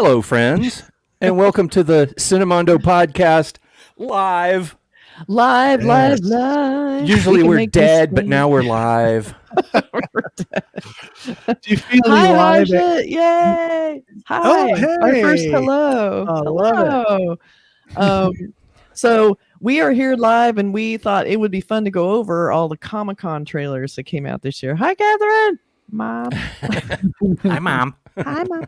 Hello, friends, and welcome to the Cinemondo podcast live. Live. Usually we're dead, but now we're live. Do you feel Hi, live? Raja. Yay. Hi. Oh, hey. Our first hello. I love it. So we are here live, and we thought it would be fun to go over all the Comic-Con trailers that came out this year. Hi, Catherine. Mom. Hi, Mom. Hi, Mom.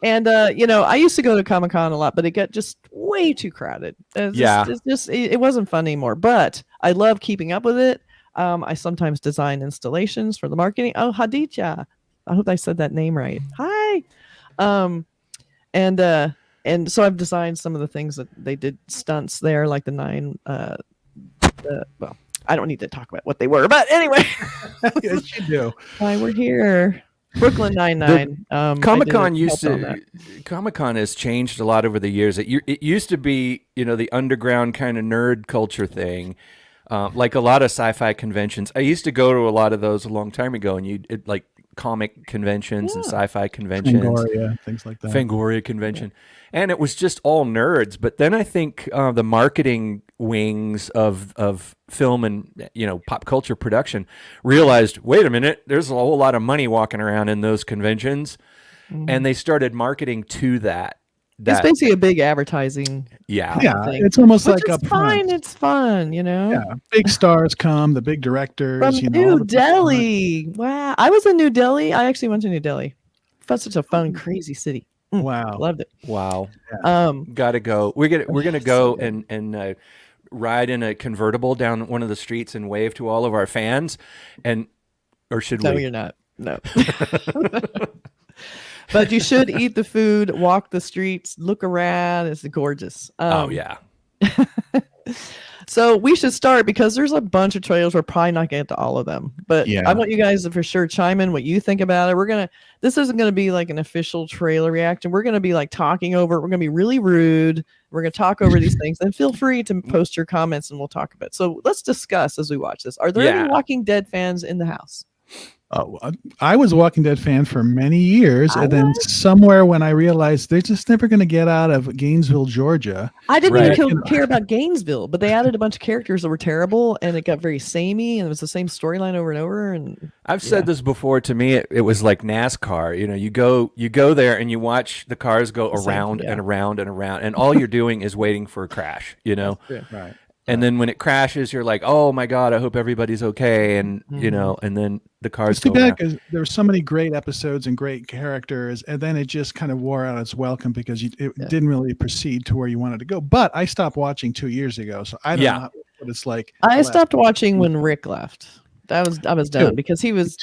And I used to go to Comic-Con a lot, but it got just way too crowded. It wasn't fun anymore. But I love keeping up with it. I sometimes design installations for the marketing. Oh, Hadija. I hope I said that name right. Hi. And so I've designed some of the things that they did stunts there, like the 9. Well, I don't need to talk about what they were, but anyway. Yes, you do. Why we're here. Brooklyn Nine-Nine. Comic-Con Comic-Con has changed a lot over the years. It used to be, the underground kind of nerd culture thing, like a lot of sci-fi conventions. I used to go to a lot of those a long time ago, and like comic conventions and sci-fi conventions, Fangoria, things like that. Fangoria convention, and it was just all nerds. But then I think the marketing wings of film and pop culture production realized, wait a minute, there's a whole lot of money walking around in those conventions, and they started marketing to that. It's basically a big advertising. Yeah, it's almost like it's fine. It's fun, Yeah, big stars come, the big directors. From New Delhi. Wow, I was in New Delhi. I actually went to New Delhi. That's such a fun, crazy city. Wow, loved it. Wow. Gotta go. We're gonna go and ride in a convertible down one of the streets and wave to all of our fans, or should we? No, you're not. No. But you should eat the food, walk the streets, look around. It's gorgeous. Oh, yeah. So we should start because there's a bunch of trailers. We're probably not getting to all of them. But I want you guys to for sure chime in what you think about it. This isn't going to be like an official trailer reaction. We're going to be like talking over it. We're going to be really rude. We're going to talk over these things. And feel free to post your comments and we'll talk about it. So let's discuss as we watch this. Are there any Walking Dead fans in the house? I was a Walking Dead fan for many years, and then somewhere when I realized they're just never going to get out of Gainesville, Georgia. I didn't even care about Gainesville, but they added a bunch of characters that were terrible, and it got very samey, and it was the same storyline over and over. And I've said this before. To me, it was like NASCAR. You go there and you watch the cars go around and around and around, and all you're doing is waiting for a crash. Right. And then when it crashes, you're like, "Oh my God, I hope everybody's okay." And and then the cars. It's too bad because there were so many great episodes and great characters, and then it just kind of wore out its welcome because it didn't really proceed to where you wanted to go. But I stopped watching 2 years ago, so I don't know what it's like. I stopped watching when Rick left. I was done because he was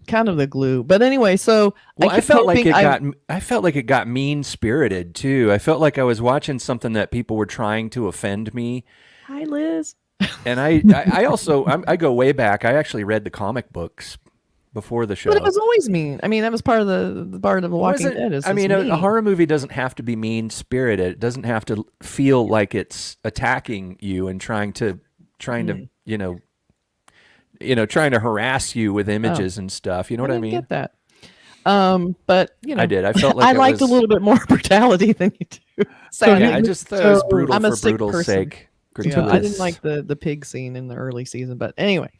kind of the glue. But anyway, so I felt like it got mean spirited too. I felt like I was watching something that people were trying to offend me. Hi, Liz. And I also go way back. I actually read the comic books before the show. But it was always mean. I mean, that was part of the part of The Walking Dead. A horror movie doesn't have to be mean spirited. It doesn't have to feel like it's attacking you and trying to harass you with images and stuff. You know what I mean? I get that. But I did. I felt like I liked a little bit more brutality than you do. I just thought it was brutal I'm a for brutal's sake. Yeah, I didn't like the pig scene in the early season, but anyway,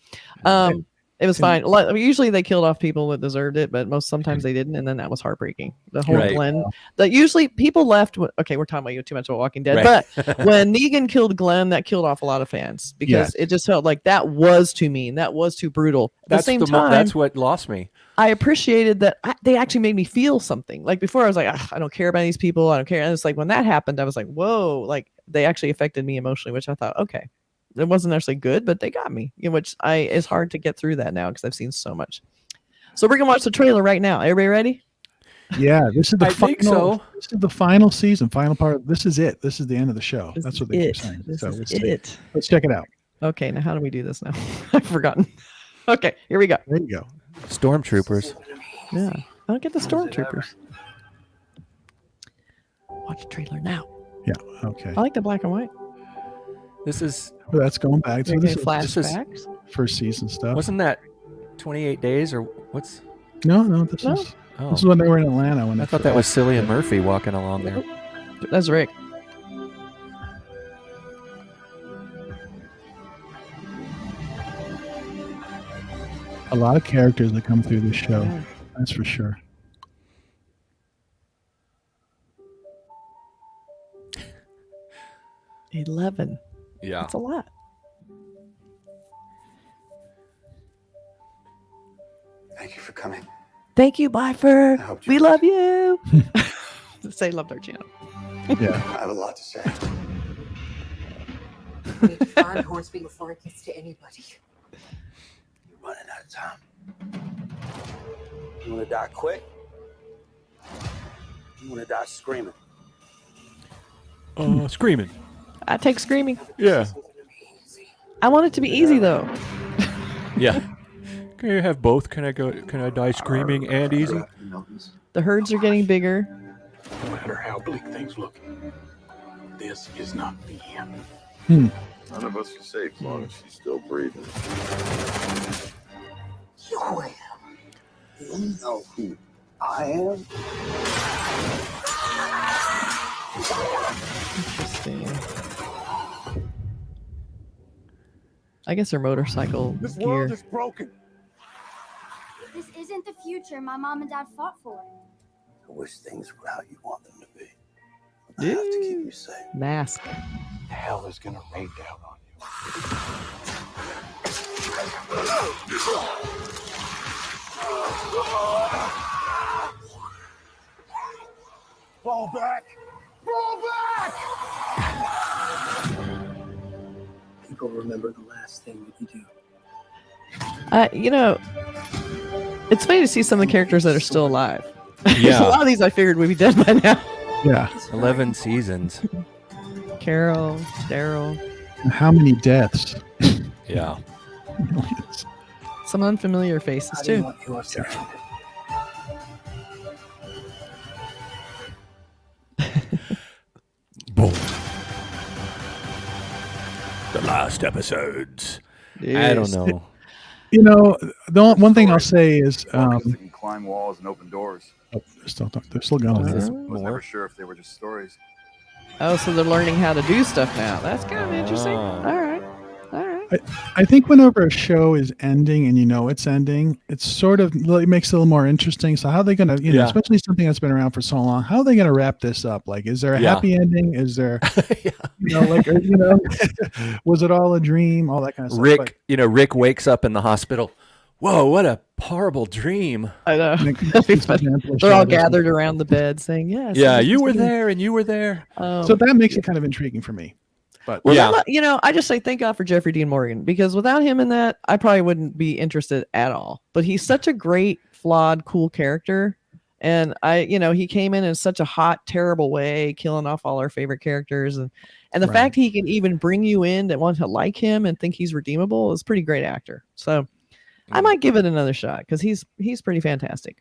it was fine. Usually they killed off people that deserved it, but sometimes they didn't, and then that was heartbreaking. The whole Glenn. That usually people left. Okay, we're talking about you too much about Walking Dead, but when Negan killed Glenn, that killed off a lot of fans because it just felt like that was too mean, that was too brutal. At the same time, that's what lost me. I appreciated that they actually made me feel something. Like before, I was like, I don't care about these people. I don't care. And it's like when that happened, I was like, whoa, like they actually affected me emotionally, which I thought, okay, it wasn't actually good, but they got me. Which it's hard to get through that now because I've seen so much. So we're gonna watch the trailer right now. Everybody ready? Yeah, this is the final. Think so. This is the final season, final part. This is it. This is the end of the show. That's what they keep saying. This is it. Let's check it out. Okay, now how do we do this now? I've forgotten. Okay, here we go. There you go. Stormtroopers. Yeah, I don't get the stormtroopers. Watch the trailer now. Yeah. Okay. I like the black and white. This is. Well, that's going back to this flashbacks. First season stuff. Wasn't that 28 days or what's? No. This is. Oh, This is when they were in Atlanta. I thought that was Cillian Murphy walking along there. That's Rick. A lot of characters that come through this show. Yeah. That's for sure. $11. Yeah. That's a lot. Thank you for coming. Thank you, Byford. hope you We enjoyed love you. Say loved our channel. Yeah. I have a lot to say. We need to find Hornsby before it gets to anybody. You're running out of time. You want to die quick? You want to die screaming? Screaming. I take screaming. Yeah. I want it to be easy though. Yeah. Can you have both? Can I die screaming and easy? The herds are getting bigger. No matter how bleak things look, this is not the end. None of us are safe as long as she's still breathing. You am. You know who I am? Interesting. I guess her motorcycle This gear. world is broken. This isn't the future my mom and dad fought for. I wish things were how you want them to be. I have to keep you safe. Mask. Hell is gonna rain down on you. Fall back! Fall back! People remember the last thing that you do. It's funny to see some of the characters that are still alive. Yeah. A lot of these I figured would be dead by now. Yeah. 11 seasons. Carol, Daryl, And how many deaths? Yeah. Millions. some unfamiliar faces I didn't too. want your section. Boom. The last episodes. I don't know. You know, one thing I'll say is, Walkers that can climb walls and open doors. they're still going. Is this I was more? never sure if they were just stories. Oh, so they're learning how to do stuff now. That's kind of interesting. Ah. All right. I think whenever a show is ending and you know it's ending, it's sort of it makes it a little more interesting. So how are they going to, Yeah. especially something that's been around for so long, how are they going to wrap this up? Like, is there a Yeah. happy ending? Is there, Yeah. was it all a dream? All that kind of stuff. Rick wakes up in the hospital. Whoa, what a horrible dream. I know. Like, That'd be funny. example, They're all shadows. gathered around the bed saying, "Yes." Yeah, you were there and you were there. So that makes it kind of intriguing for me. But Well, Yeah. I just say thank God for Jeffrey Dean Morgan, because without him in that, I probably wouldn't be interested at all. But he's such a great, flawed, cool character. And he came in such a hot, terrible way, killing off all our favorite characters. And the Right. fact he can even bring you in that want to like him and think he's redeemable is pretty great actor. So I might give it another shot because he's pretty fantastic.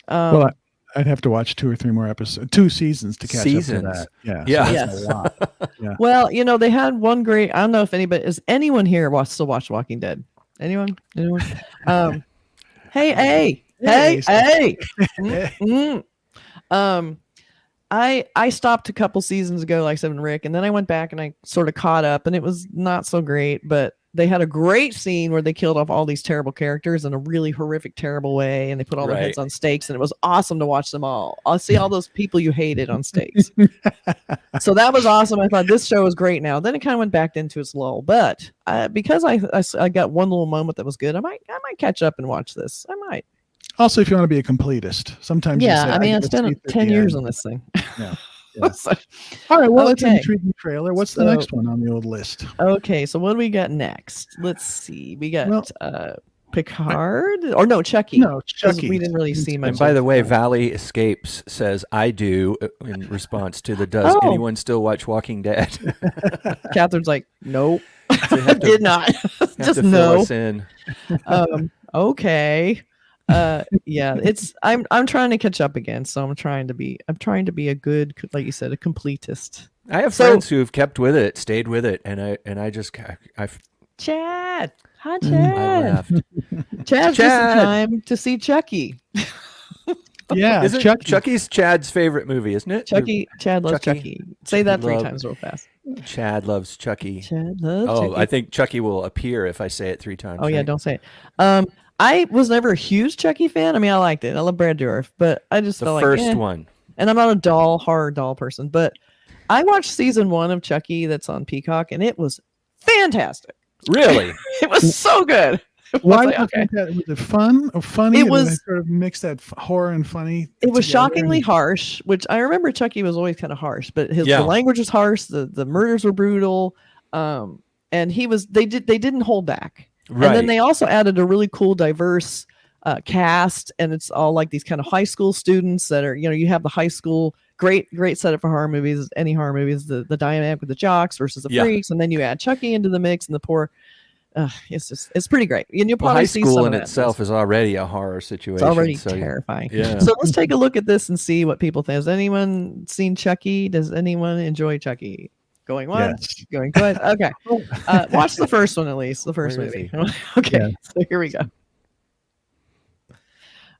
well, I'd have to watch 2 or 3 more episodes, 2 seasons to catch Seasons. up to that. Yeah. Yeah. So Yes. that's a lot. Well, they had one great. I don't know if anybody is anyone here still watch Walking Dead. Anyone? Hey. I stopped a couple seasons ago, like I said, Rick, and then I went back and I sort of caught up, and it was not so great. But they had a great scene where they killed off all these terrible characters in a really horrific, terrible way, and they put all their heads Right. on stakes, and it was awesome to watch them all. I'll see all those people you hated on stakes. So that was awesome. I thought this show was great. Now then, it kind of went back into its lull, but because I got one little moment that was good, I might catch up and watch this. I might. Also, if you want to be a completist, sometimes. Yeah, you say, I get to spent see it at 10 the years end. on this thing. Yeah. Yeah. So- All right. Well, it's an Okay. intriguing trailer. What's the So- next one on the old list? Okay, so what do we got next? Let's see. We got Well- Picard, or no, Chucky. No, 'Cause Chucky. We didn't really see much. And by the way, of- Valley Escapes says, I do, in response to the does Oh. anyone still watch Walking Dead? Catherine's like, nope, So you have to- did not. have Just to fill no. us in. Okay. Yeah, I'm trying to catch up again, so I'm trying to be a good, like you said, a completist. I have So- friends who have kept with it, stayed with it, and I just Chad, hi I Chad. laughed. Chad's just in Chad. time to see Chucky. Yeah, Isn't Chucky. Chucky's Chad's favorite movie, isn't it? Chad loves Chucky. Say that three love- times real fast. Chad loves Chucky. Chad loves Oh, Chucky. I think Chucky will appear if I say it 3 times. Oh yeah, right? don't say it. I was never a huge Chucky fan. I mean, I liked it. I love Brad Dourif, but I just The felt first like one. And I'm not a horror doll person, but I watched season 1 of Chucky that's on Peacock, and it was fantastic. Really? It was so good. Why like, was it fun or funny? It Or was- did they sort of mix that horror and funny. It was together? shockingly harsh, which I remember Chucky was always kind of harsh, but the language was harsh. The murders were brutal, and they didn't hold back. Right. And then they also added a really cool, diverse cast, and it's all like these kind of high school students that are, you have the high school great setup for horror movies. Any horror movies, the dynamic with the jocks versus the freaks, and then you add Chucky into the mix, and the poor. It's pretty great. And you'll probably high see school some in of that. itself is already a horror situation. It's already so, terrifying. Yeah. So let's take a look at this and see what people think. Has anyone seen Chucky? Does anyone enjoy Chucky? Going once, Yes. going twice. Okay. Watch the first one at least. The first Where is movie. he? Okay. Yeah. So here we go.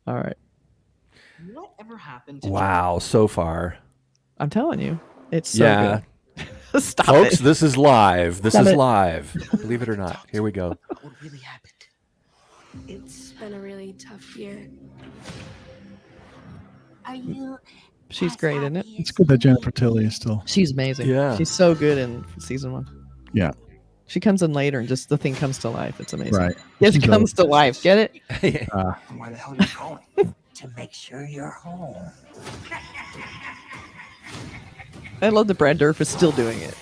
All right. Whatever happened to Wow, so far. I'm telling you, it's so Yeah. good. Stop Folks, it. this is live. This Stop is it. live. Believe it or not. Here we go. what really happened? It's been a really tough year. Are you? She's as great, isn't it? happy It's as good that me? Jennifer Tilly is still. She's amazing. Yeah. She's so good in season 1. Yeah. She comes in later and just the thing comes to life. It's amazing. Right. It She's comes to life. Get it? Why the hell are you going? To make sure you're home. I love that Brad Dourif is still doing it.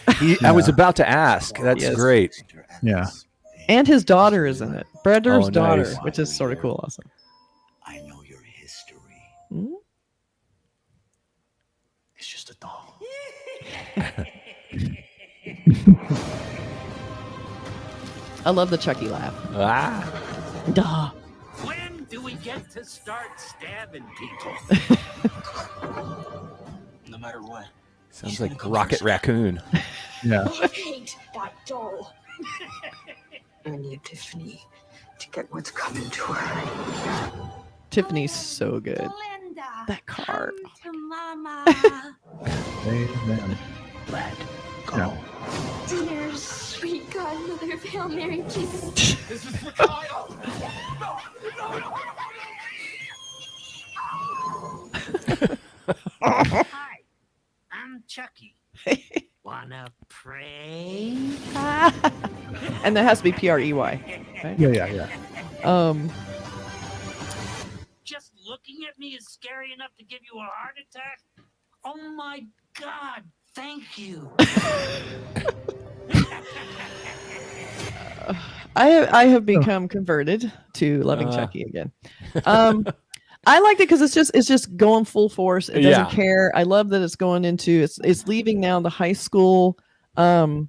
I was about to ask. That's Yes. great. Yeah. And his daughter is in it. Brad Dourif's Oh, daughter, nice. which is sort of cool also. I know your history. Hmm? It's just a doll. I love the Chucky laugh. Ah. Duh. When do we get to start stabbing people? No matter what. Sounds like Rocket Raccoon. Yeah. I hate that doll. I need Tiffany to get what's coming to her. Tiffany's so good. Linda, That car. come to mama. Amen. Let go. Yeah. Dear sweet godmother, Hail Mary, Jesus. This is for Kyle. Hi, I'm Chucky. Wanna pray? And that has to be Prey. Right? Yeah. Just looking at me is scary enough to give you a heart attack? Oh my God, thank you. I have become converted to loving Chucky again. I liked it because it's just going full force. It doesn't care. I love that it's going into it's leaving now the high school kind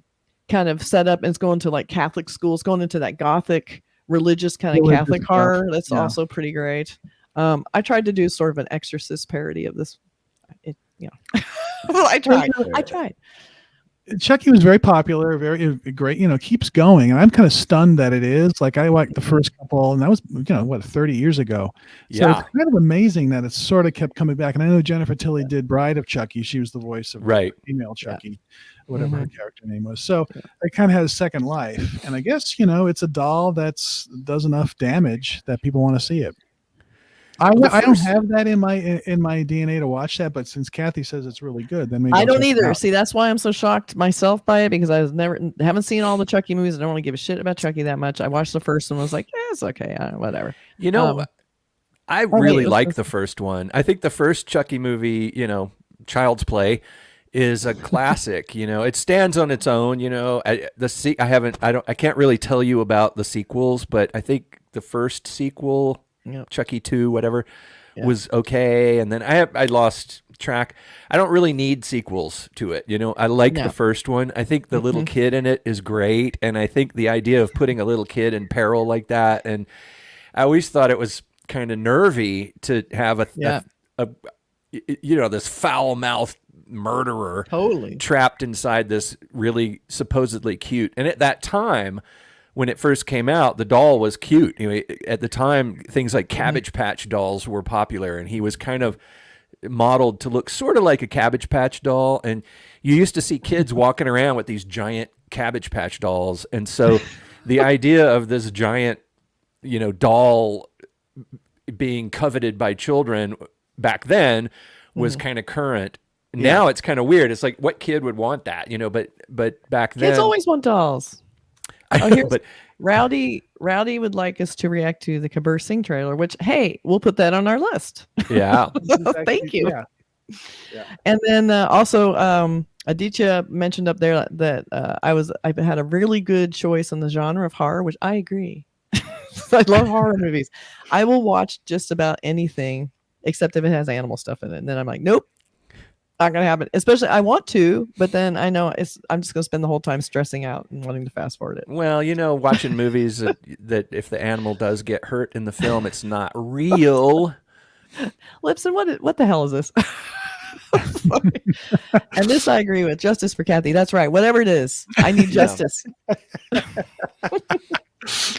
of setup, and it's going to like Catholic school. It's going into that Gothic religious kind of Catholic horror. That's also pretty great. I tried to do sort of an Exorcist parody of this. I tried. Chucky was very popular, very great. Keeps going, and I'm kind of stunned that it is. Like I liked the first couple, and that was 30 years ago. So Yeah. it's kind of amazing that it sort of kept coming back. And I know Jennifer Tilly did Bride of Chucky. She was the voice of Right. female Chucky, whatever her character name was. So it kind of has a second life. And I guess it's a doll that's does enough damage that people want to see it. I don't have that in my DNA to watch that, but since Kathy says it's really good, then maybe I I'll don't check it either. out. See, that's why I'm so shocked myself by it, because I haven't seen all the Chucky movies. I don't want to give a shit about Chucky that much. I watched the first one. I was like, it's okay, whatever. I really like the first one. I think the first Chucky movie, Child's Play, is a classic. It stands on its own. I can't really tell you about the sequels, but I think the first sequel, Chucky 2, whatever, was okay. And then I lost track. I don't really need sequels to it. I like the first one. I think the little kid in it is great. And I think the idea of putting a little kid in peril like that. And I always thought it was kind of nervy to have this foul mouthed murderer totally trapped inside this really supposedly cute. And at that time, when it first came out, the doll was cute. At the time, things like Cabbage Patch dolls were popular, and he was kind of modeled to look sort of like a Cabbage Patch doll. And you used to see kids walking around with these giant Cabbage Patch dolls. And so the idea of this giant, doll being coveted by children back then was kind of current. Now it's kind of weird. It's like, what kid would want that? But back then, kids always want dolls. But Rowdy would like us to react to the Kabir Singh trailer, which, hey, we'll put that on our list. Yeah. Thank you. Yeah. And then also, Aditya mentioned up there that I had a really good choice in the genre of horror, which I agree. I love horror movies. I will watch just about anything except if it has animal stuff in it. And then I'm like, nope. Not gonna happen. Especially I want to, but then I know I'm just gonna spend the whole time stressing out and wanting to fast forward it. Well, watching movies that if the animal does get hurt in the film, it's not real. Lipson, what the hell is this? And this I agree with. Justice for Kathy. That's right. Whatever it is, I need justice.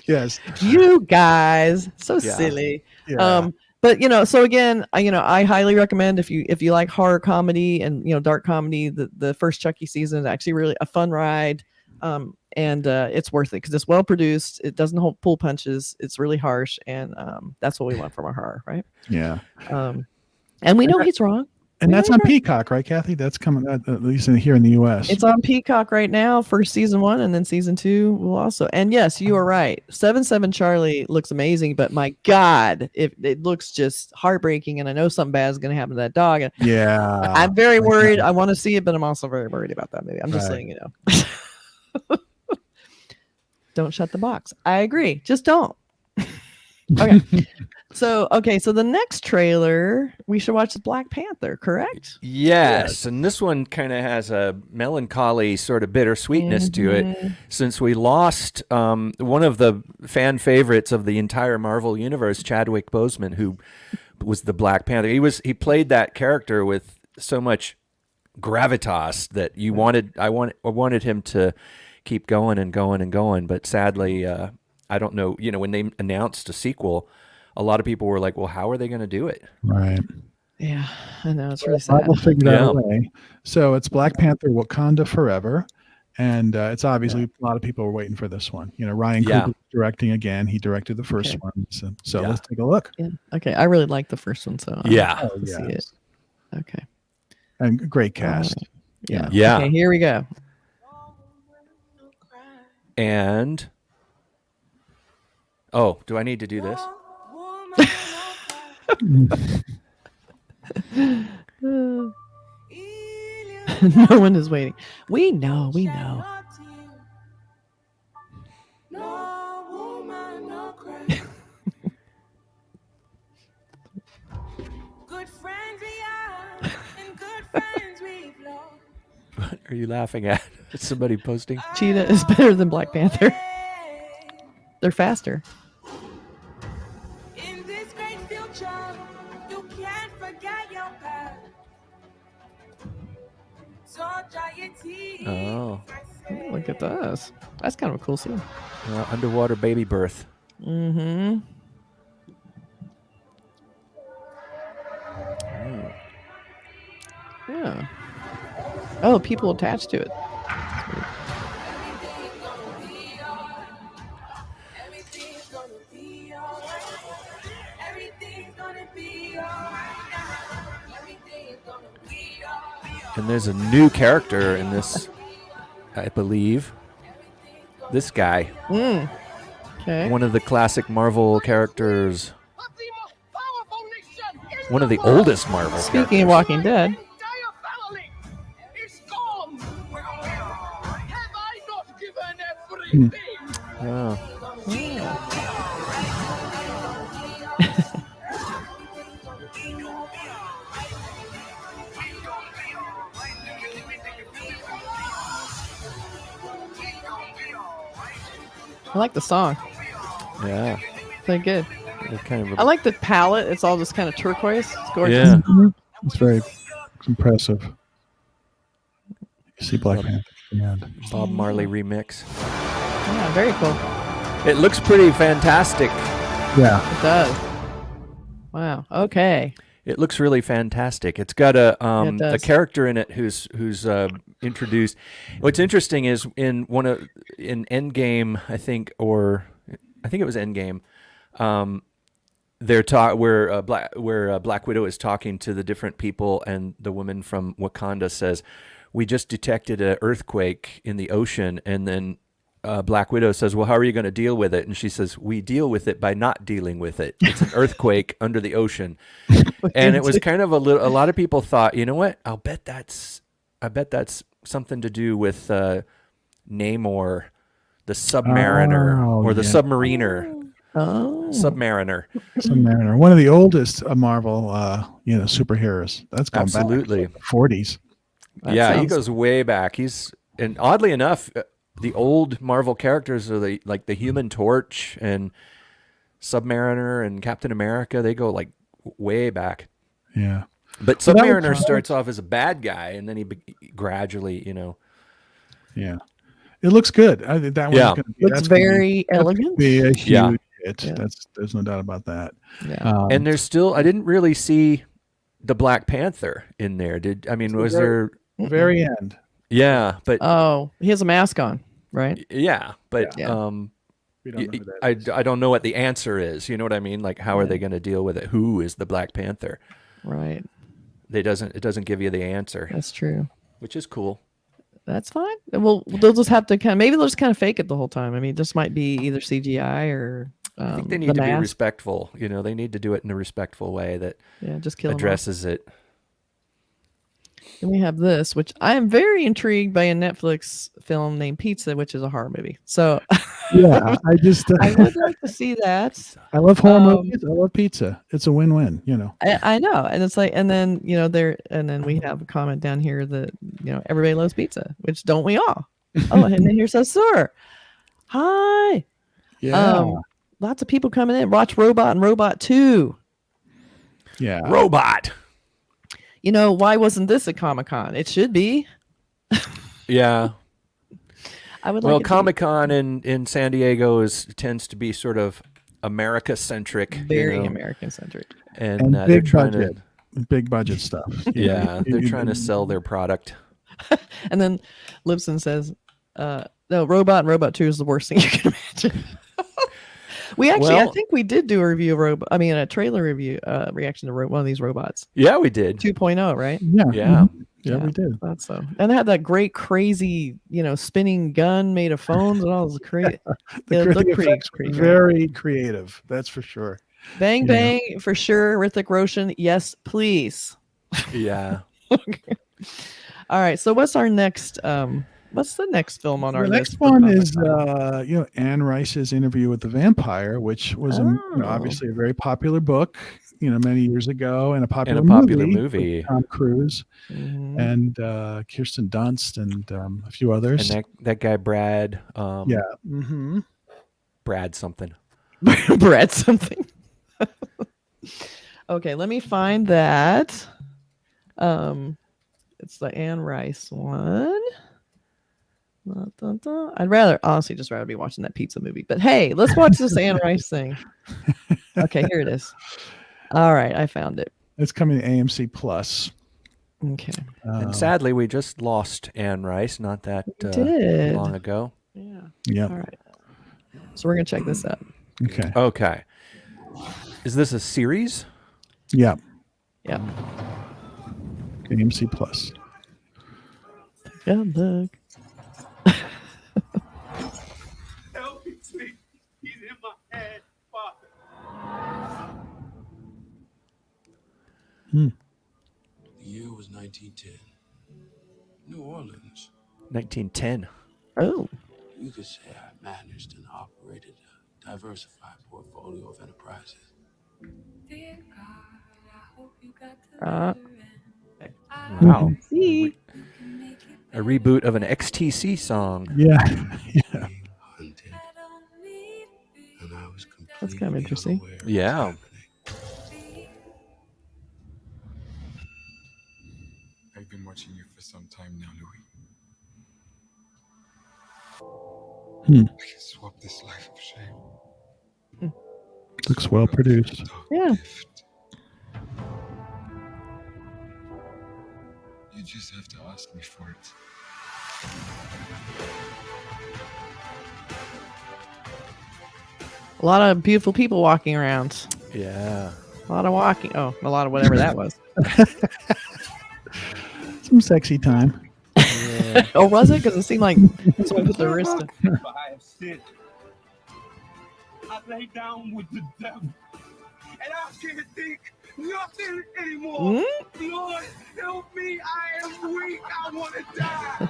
Yes. You guys, so silly. Yeah. But so again, I highly recommend if you like horror comedy and dark comedy, the first Chucky season is actually really a fun ride, and it's worth it because it's well produced. It doesn't pull punches. It's really harsh, and that's what we want from our horror, right? Yeah. And we know he's wrong. And that's on Peacock, right, Kathy? That's coming at least here in the U.S. It's on Peacock right now for season 1, and then season 2 will also. And yes, you are right. 7-7 Charlie looks amazing, but my God, it looks just heartbreaking, and I know something bad is going to happen to that dog. And yeah, I'm very worried. I want to see it, but I'm also very worried about that movie. I'm just letting you know. Don't shut the box. I agree. Just don't. Okay. So the next trailer we should watch is Black Panther, correct? Yes, and this one kind of has a melancholy sort of bittersweetness to it, since we lost one of the fan favorites of the entire Marvel universe, Chadwick Boseman, who was the Black Panther. He played that character with so much gravitas that I wanted him to keep going and going and going, but sadly, I don't know. When they announced a sequel, a lot of people were like, well, how are they going to do it? Right. Yeah, I know. It's really sad. We'll figure that out. So it's Black Panther Wakanda Forever. And it's obviously a lot of people were waiting for this one. Ryan Coogler directing again. He directed the first one. So let's take a look. Yeah. Okay. I really like the first one. So see it. Okay. And great cast. Yeah. Yeah. Okay, here we go. And do I need to do this? No one is waiting. We know. Good friends we are, and good friends we've lost. What are you laughing at? Is somebody posting? Cheetah is better than Black Panther. They're faster. In this great future, you can't forget your past. So dry your tears. Oh. Look at this. That's kind of a cool scene. Underwater baby birth. Mm-hmm. Yeah. Oh, people attached to it. And there's a new character in this, I believe. This guy. Okay. One of the classic Marvel characters. One of the oldest Marvel Speaking of Walking Dead. Yeah. I like the song. Yeah. Pretty good. Kind of I like the palette. It's all just kind of turquoise. It's gorgeous. Yeah. It's very impressive. You see Black Panther. Bob Marley remix. Yeah, very cool. It looks pretty fantastic. Yeah. It does. Wow. Okay. It looks really fantastic. It's got a does. character in it who's introduced. What's interesting is in Endgame, I think it was Endgame. Where Black Widow is talking to the different people, and the woman from Wakanda says, "We just detected an earthquake in the ocean," and then Black Widow says, "Well, how are you going to deal with it?" And she says, "We deal with it by not dealing with it. It's an earthquake under the ocean." And it was kind of a lot of people thought, you know what? I bet that's something to do with Namor, the Submariner, or the Submariner. Submariner. Submariner, one of the oldest Marvel, superheroes. That's gone Absolutely. back to the 40s. He goes way back. And oddly enough, the old Marvel characters are like the Human Torch and Submariner and Captain America. They go like way back. Yeah. But Submariner starts off as a bad guy, and then he gradually, Yeah. It looks good. That one's going to be. Looks very elegant. Be a huge hit. Yeah. There's no doubt about that. Yeah. And there's still, I didn't really see the Black Panther in there. Was there? Very end. Yeah, but he has a mask on, right? Yeah, but We don't know who that is. I don't know what the answer is. You know what I mean? Like, how are they going to deal with it? Who is the Black Panther? Right. It doesn't give you the answer. That's true. Which is cool. That's fine. Well, they'll just have to maybe they'll just kind of fake it the whole time. I mean, this might be either CGI or. I think they need to be respectful. They need to do it in a respectful way that just kill addresses it. And we have this, which I am very intrigued by, a Netflix film named Pizza, which is a horror movie. So yeah, I would like to see that. I love horror movies. I love pizza. It's a win-win, I know. And it's like, and then, then we have a comment down here that, everybody loves pizza, which don't we all? Oh, and then here says, "Sir, hi." Yeah. Lots of people coming in. Watch Robot and Robot 2. Yeah. Robot. Why wasn't this at Comic-Con? It should be. Yeah. Comic-Con be. in San Diego tends to be sort of America-centric. Very American-centric. And they're trying big budget stuff. Yeah, they're trying to sell their product. And then Libsyn says, no, Robot and Robot 2 is the worst thing you can imagine. We actually, I think we did do a review of a trailer review, reaction to one of these robots. Yeah, we did. 2.0, right? Yeah. Yeah. Yeah, we did. That's so. And it had that great, crazy, spinning gun made of phones and all this crazy. It looked pretty very creative. That's for sure. Bang, bang, for sure. Hrithik Roshan, yes, please. Yeah. Okay. All right. So what's our next? What's the next film on our list? The next one is, Anne Rice's Interview with the Vampire, which was obviously a very popular book, many years ago, and a popular movie with Tom Cruise and Kirsten Dunst and a few others. And that guy Brad. Brad something. Brad something. Okay, let me find that. It's the Anne Rice one. I'd honestly just rather be watching that pizza movie. But hey, let's watch this Anne Rice thing. Okay, here it is. All right, I found it. It's coming to AMC Plus. Okay. And sadly, we just lost Anne Rice not that long ago. Yeah. Yeah. All right. So we're gonna check this out. Okay. Is this a series? Yeah. Yeah. AMC Plus. Good look. Help me, please. He's in my head, Father. The year was 1910. New Orleans. 1910. Oh. You could say I managed and operated a diversified portfolio of enterprises. Wow. See. A reboot of an XTC song. Yeah. That's kind of interesting. Yeah. I've been watching you for some time now, Louis. I can swear swap this life of shame. Looks well produced. Yeah. You just have to ask me for it. A lot of beautiful people walking around. Yeah. A lot of walking. Oh, a lot of whatever that was. Some sexy time. Yeah. Oh, was it? Because it seemed like someone put their wrist in. I have sinned. I lay down with the devil, and I can't think nothing anymore. Lord, help me! I am weak. I want to die.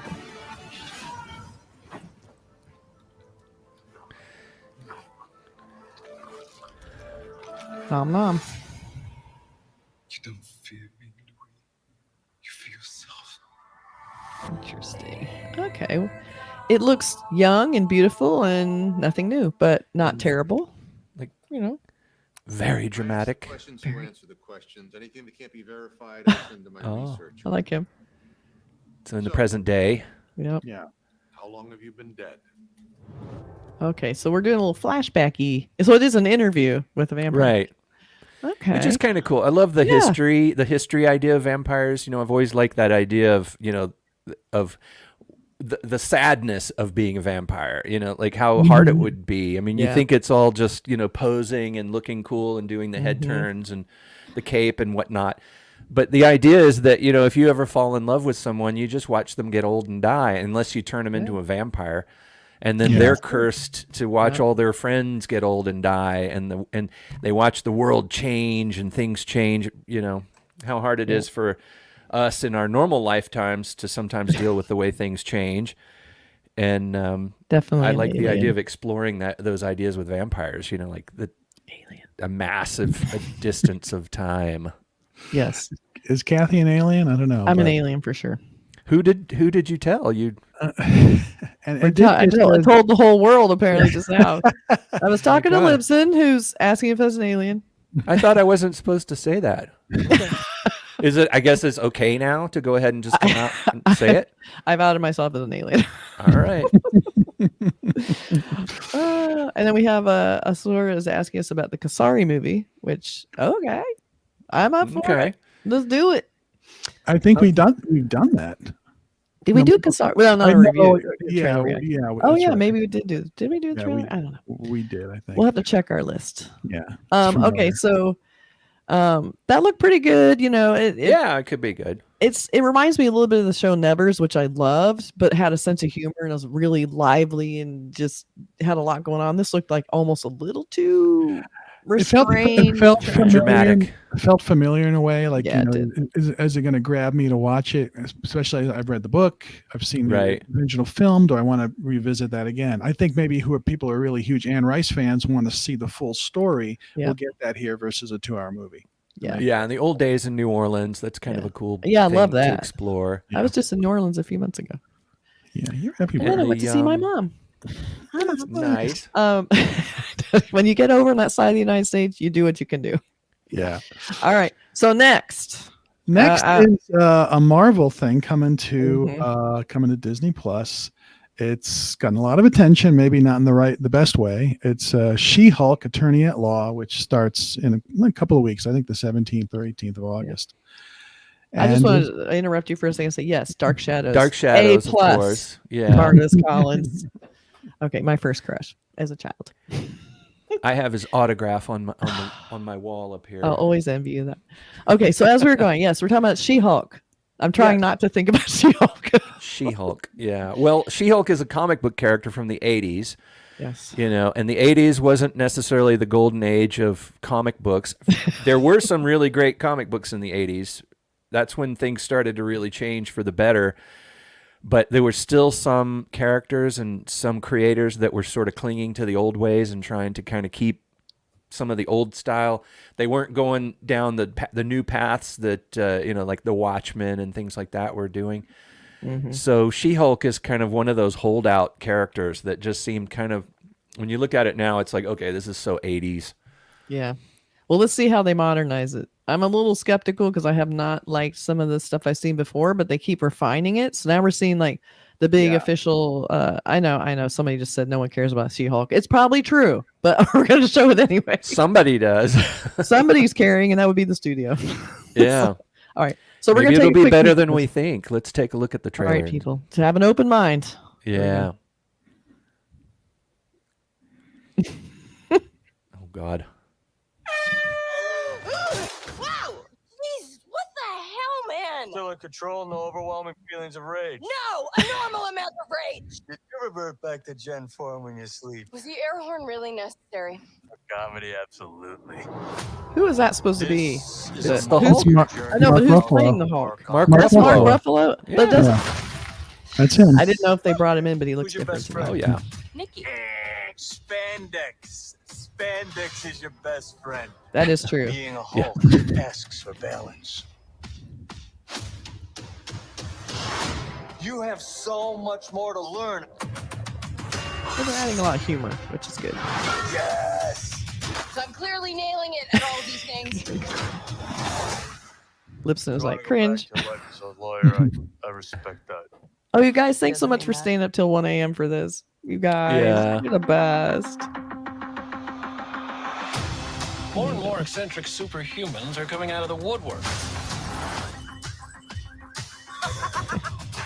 Nom nom. You don't fear me, Louis. You fear yourself. Interesting. Okay. It looks young and beautiful and nothing new, but not terrible. Like, you know, very dramatic. Questions who answer the questions. Anything that can't be verified, I send to my research. I like him. So in the present day. Yep. Yeah. How long have you been dead? Okay, so we're doing a little flashbacky. So it is an interview with a vampire. Right. Okay. Which is kind of cool. I love the history idea of vampires. You know, I've always liked that idea of, you know, of the sadness of being a vampire, you know, like how hard it would be. I mean, you think it's all just, you know, posing and looking cool and doing the head turns and the cape and whatnot. But the idea is that, you know, if you ever fall in love with someone, you just watch them get old and die unless you turn them into a vampire. And then they're cursed to watch all their friends get old and die, and they watch the world change and things change. You know how hard it is for us in our normal lifetimes to sometimes deal with the way things change. And definitely, I like the idea of exploring those ideas with vampires. You know, like a massive distance of time. Yes. Is Kathy an alien? I don't know. I'm an alien for sure. Who did you tell? You I told the whole world apparently just now. I was talking to Libsyn, who's asking if that's an alien. I thought I wasn't supposed to say that. Is it? I guess it's okay now to go ahead and just come out and say it. I've outed myself as an alien. All right. And then we have Asura is asking us about the Kasari movie, which I'm up for it. Let's do it. I think we've done that. Did we do Kasari? Well, not a review. Yeah. Oh yeah, maybe we did do. Did we do the trailer? I don't know. We did. I think we'll have to check our list. Yeah. Okay. So, that looked pretty good. You know. It could be good. It reminds me a little bit of the show Nevers, which I loved, but had a sense of humor and was really lively and just had a lot going on. This looked like almost a little too restrained. It felt dramatic. It felt familiar in a way. Like, is it going to grab me to watch it? Especially, I've read the book. I've seen the original film. Do I want to revisit that again? I think maybe people who are really huge Anne Rice fans want to see the full story. We'll get that here versus a 2-hour movie. Yeah, in the old days in New Orleans, that's kind of a cool thing I love that. To explore. I was just in New Orleans a few months ago. Yeah, you're happy. And then I went to see my mom. Nice. When you get over on that side of the United States, you do what you can do. Yeah. All right. So next is a Marvel thing coming to Disney Plus. It's gotten a lot of attention, maybe not in the best way. It's She-Hulk, Attorney at Law, which starts in a couple of weeks. I think the 17th or 18th of August. I just want to interrupt you for a second and say, yes, Dark Shadows. Dark Shadows, A+, of course. Yeah. Marcus Collins. Okay, my first crush as a child. I have his autograph on my wall up here. I'll always envy you that. Okay, so as we're going, yes, we're talking about She-Hulk. I'm trying not to think about She-Hulk. She-Hulk, yeah. Well, She-Hulk is a comic book character from the 80s. Yes. You know, and the 80s wasn't necessarily the golden age of comic books. There were some really great comic books in the 80s. That's when things started to really change for the better. But there were still some characters and some creators that were sort of clinging to the old ways and trying to kind of keep some of the old style. They weren't going down the new paths that, like the Watchmen and things like that were doing. Mm-hmm. So She-Hulk is kind of one of those holdout characters that just seemed kind of, when you look at it now, it's like, okay, this is so 80s. Yeah. Well, let's see how they modernize it. I'm a little skeptical because I have not liked some of the stuff I've seen before, but they keep refining it. So now we're seeing like the big official. I know. Somebody just said no one cares about She-Hulk. It's probably true, but we're going to show it anyway. Somebody does. Somebody's caring, and that would be the studio. Yeah. So, all right. So Maybe we're going to it'll be better peek than at we this. think. Let's take a look at the All trailer. right, people, to have an open mind. Yeah. Oh God. Wow! Jeez, what the hell, man? Still in control, no overwhelming feelings of rage. No, a normal amount of rage. Did you revert back to Gen form when you sleep? Was the air horn really necessary? For comedy, absolutely. Who is that supposed to be? It's the who's- Hulk. I know, but who's Mark playing Ruffalo. the Hulk? Mark That's Mark Ruffalo. Ruffalo. But doesn't. That's him. I didn't know if they brought him in, but he looks Who's your different. best to me. friend? Oh yeah. Nikki. Spandex. Spandex is your best friend. That is true. Being a Hulk asks for balance. You have so much more to learn. Well, they're adding a lot of humor, which is good. Yes. So I'm clearly nailing it at all of these things. Lipson is You wanna like go cringe. back to life as a lawyer, I respect that. Oh, you guys, thanks so Doesn't much mean for that. staying up till 1 a.m. for this. You guys, Yeah. you're the best. More and more eccentric superhumans are coming out of the woodwork.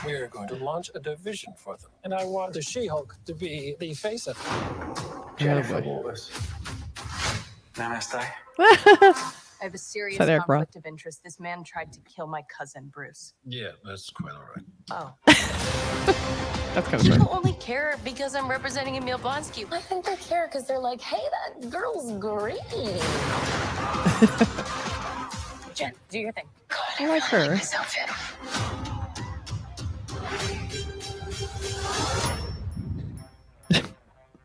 We're going to launch a division for them, and I want the She-Hulk to be the face of it. Jennifer Lewis. Namaste. I have a serious Is that Eric Roth? conflict of interest. This man tried to kill my cousin, Bruce. Yeah, that's quite all right. Oh. That's kind of People funny. only care because I'm representing Emil Blonsky. I think they care because they're like, hey, that girl's great. Jen, do your thing. God, I like her. this outfit.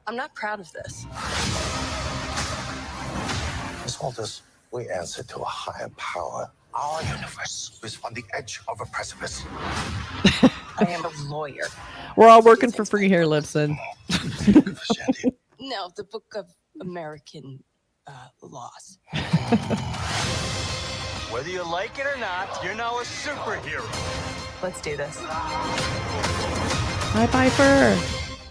I'm not proud of this. Miss Walters, we answer to a higher power. Our universe is on the edge of a precipice. I am a lawyer. We're all working for free here, Lipson. No, the Book of American Laws. Whether you like it or not, you're now a superhero. Let's do this. Hi, Piper.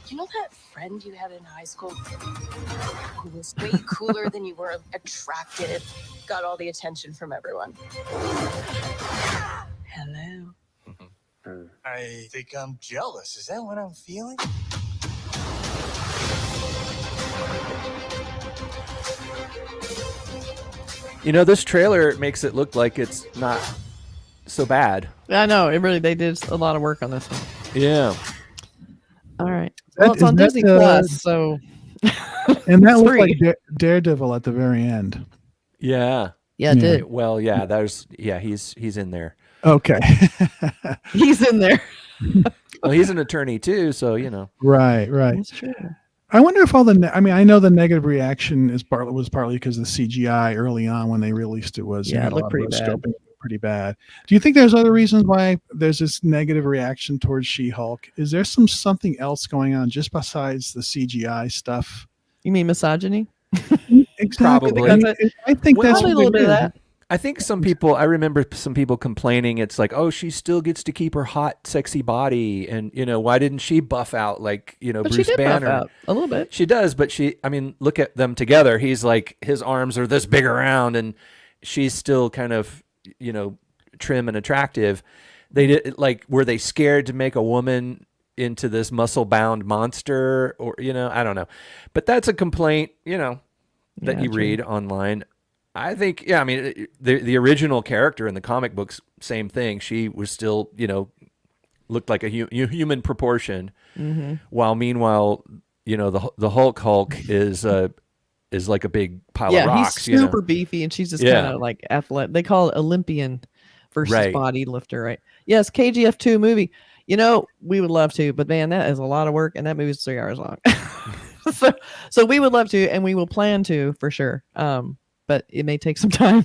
You know that friend you had in high school who was way cooler than you were, attractive, got all the attention from everyone? Hello. I think I'm jealous. Is that what I'm feeling? You know, this trailer makes it look like it's not so bad. I know it really. They did a lot of work on this one. Yeah. All right. Well, it's on Is that, Disney Plus, so. And that It's looked free. like Daredevil at the very end. Yeah. Yeah, it Yeah. did. Well, yeah, he's in there. Okay. He's in there. Well, he's an attorney too, so you know. Right. That's true. I wonder if all the, I mean, I know the negative reaction was partly because the CGI early on when they released it was, Yeah, you it know, looked a lot of pretty bad. rotoscoping, pretty bad. Do you think there's other reasons why there's this negative reaction towards She-Hulk? Is there something else going on just besides the CGI stuff? You mean misogyny? Exactly. Probably. I think Well, that's Probably a what little it bit of is. that. I think some people, I remember some people complaining, it's like, oh, she still gets to keep her hot, sexy body. And, you know, why didn't she buff out like, you know, But Bruce she did buff Banner? out a little bit. She does, but I mean, look at them together. He's like, his arms are this big around and she's still kind of, you know, trim and attractive. They did, like, were they scared to make a woman into this muscle bound monster? Or, you know, I don't know. But that's a complaint, you know, that Yeah, you true. read online. I think, yeah, I mean, the original character in the comic books, same thing. She was still, you know, looked like a human proportion, while meanwhile, you know, the Hulk is like a big pile of rocks. he's super beefy, and she's just kind of like athletic. They call it Olympian versus Right. body lifter, right? Yes, KGF 2 movie. You know, we would love to, but man, that is a lot of work, and that movie's 3 hours long. so we would love to, and we will plan to for sure. But it may take some time.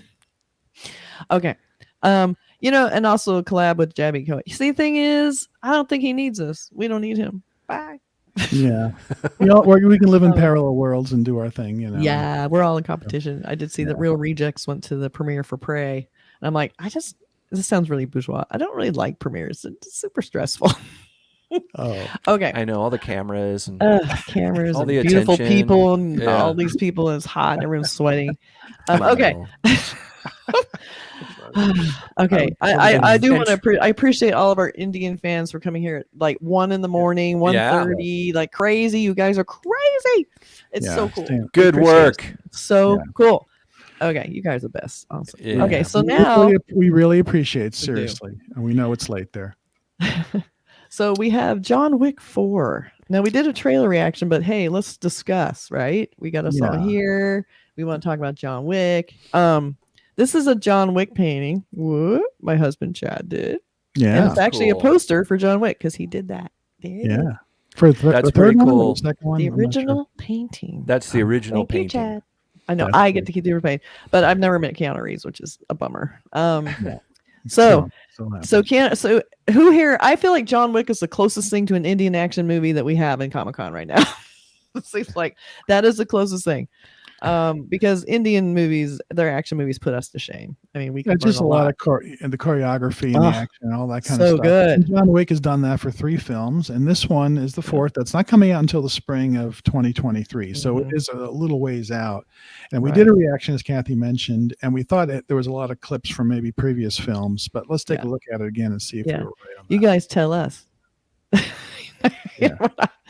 Okay. You know, and also a collab with Jabby Cohen. See, the thing is, I don't think he needs us. We don't need him. Bye. Yeah. We can live in parallel worlds and do our thing, you know. Yeah, we're all in competition. I did see that Real Rejects went to the premiere for Prey. And I'm like, this sounds really bourgeois. I don't really like premieres. It's super stressful. Okay. I know all the cameras and cameras all and the beautiful attention. people and Yeah. all these people. And it's hot and everyone's sweating. Okay. Okay. I do want to. I appreciate all of our Indian fans for coming here at like 1 a.m, 1:30, like crazy. You guys are crazy. It's so cool. Good work. So cool. Okay, you guys are the best. Awesome. Yeah. Okay, so now we really appreciate it, seriously, and we know it's late there. So we have John Wick 4. Now we did a trailer reaction, but hey, let's discuss, right? We got us all here. We want to talk about John Wick. This is a John Wick painting. Whoop, my husband Chad did. Yeah. And it's actually a poster for John Wick because he did that. Yeah. For that's the pretty third one or cool. the second one? The I'm not sure. original painting. That's the original Thank you, painting. Chad. I know That's I get to keep the original painting, but I've never met Keanu Reeves, which is a bummer. So who here? I feel like John Wick is the closest thing to an Indian action movie that we have in Comic-Con right now. It seems like that is the closest thing. Because Indian movies, their action movies, put us to shame. I mean, we can just a learn lot of the choreography and the action and all that kind of so stuff. good. And John Wick has done that for 3 films, and this one is the 4th. That's not coming out until the spring of 2023, so it is a little ways out. And we did a reaction, as Kathy mentioned, and we thought there was a lot of clips from maybe previous films, but let's take a look at it again and see if we were right on you guys tell us. Yeah,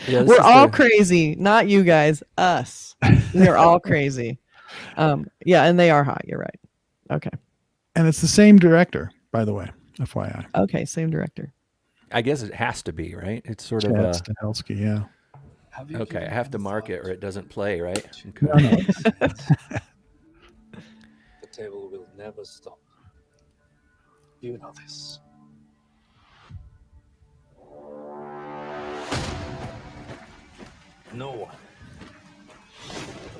We're all crazy, not you guys, us. We're all crazy. Yeah, and they are hot. You're right. Okay. And it's the same director, by the way, FYI. Okay, same director. I guess it has to be, right? It's sort Chad of Stahelski, yeah. Okay, I have to mark it or it doesn't play, right? No. The table will never stop. You know this. No one,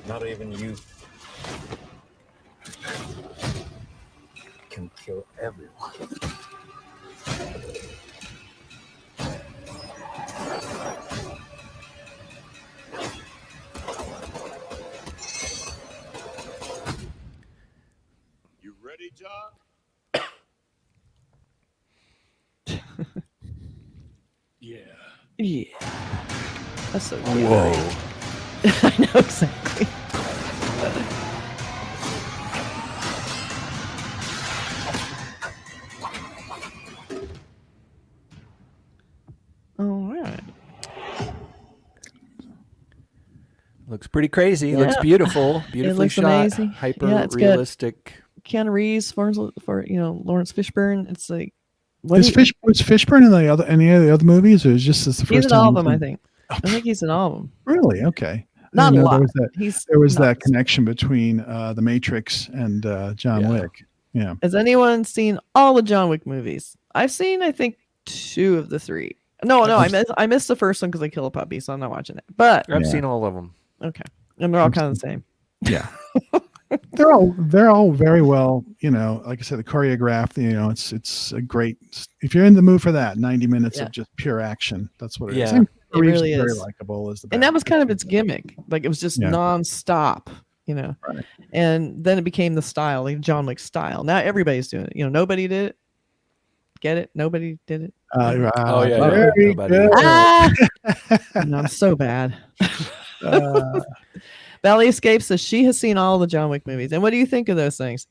not even you, can kill everyone. You ready, John? Yeah. Yeah. That's so cute. Whoa. I know exactly. All right. Looks pretty crazy. Yeah. Looks beautiful. It Beautifully looks shot. amazing. Hyper Yeah, it's good. realistic. Keanu Reeves for Lawrence Fishburne. It's like Was Fishburne in any of the other movies, or is just this the first he's in time? all of them, I think. I think he's in all of them. Really? Okay. Not a lot. There was that connection between The Matrix and John Wick. Yeah. Has anyone seen all the John Wick movies? I've seen, I think, 2 of the 3. No, I missed the first one because I killed a puppy, so I'm not watching it. But I've seen all of them. Okay, and they're all kind of the same. Yeah. They're all very well, like I said, the choreographed, it's a great, if you're in the mood for that, 90 minutes of just pure action. That's what it is. Yeah. And It Reeves really very is. likable And that was kind of its gimmick. Like it was just nonstop, Right. And then it became the style, like John Wick style. Now everybody's doing it. Nobody did it. Get it? Nobody did it. Very good. I'm so bad. Valley Escape says she has seen all the John Wick movies. And what do you think of those things?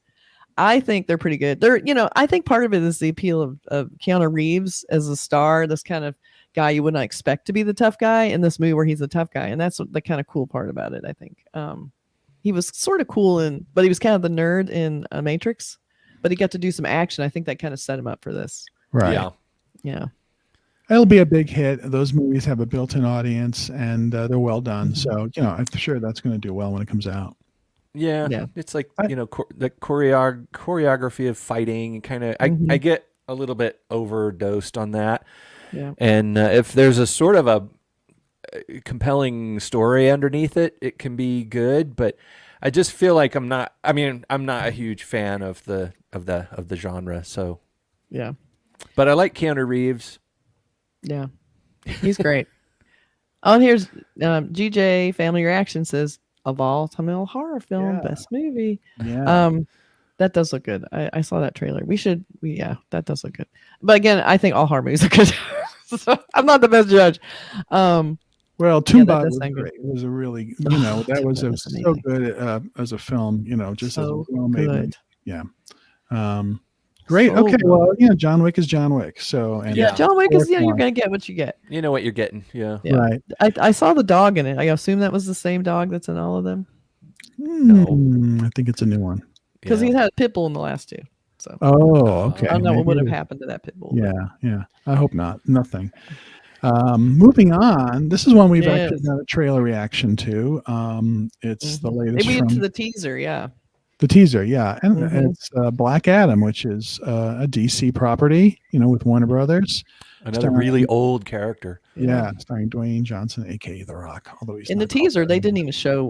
I think they're pretty good. I think part of it is the appeal of Keanu Reeves as a star, this kind of guy you would not expect to be the tough guy in this movie where he's the tough guy. And that's the kind of cool part about it, I think. He was sort of cool but he was kind of the nerd in Matrix, but he got to do some action. I think that kind of set him up for this. Right. Yeah. It'll be a big hit. Those movies have a built-in audience, and they're well done. So, I'm sure that's going to do well when it comes out. Yeah. It's like, the choreography of fighting kind of, I get a little bit overdosed on that. Yeah. And if there's a sort of a compelling story underneath it, it can be good, but I just feel like I'm not a huge fan of the genre. So, yeah. But I like Keanu Reeves. Yeah, he's great. Oh, and here's GJ Family Reaction says of all Tamil horror film, best movie. Yeah. That does look good. I saw that trailer. That does look good. But again, I think all horror movies are good. So I'm not the best judge. Well, Yeah, that Toonbot does was sound good. great. It was a really, that was Toonbot was so amazing. good as a film, just as a So well-made movie. good. Yeah. Great. So Okay. good. Well, John Wick is John Wick. So, and Yeah, John Wick is fourth you're one. gonna get what you get. You know what you're getting. Yeah. Right. I saw the dog in it. I assume that was the same dog that's in all of them I think it's a new one. because he had Pitbull in the last two. So Oh, okay. I don't know what Maybe would it have is. happened to that Pitbull. Yeah. I hope not. Nothing. Moving on. This is one we've actually Yes. got a trailer reaction to. It's the latest Maybe from into the teaser. Yeah. the teaser. Yeah. And Mhm. it's Black Adam, which is a DC property, with Warner Brothers. Another Starring- really old character. Yeah. Starring Dwayne Johnson, aka The Rock. Although he's In the not called teaser, that they anymore. didn't even show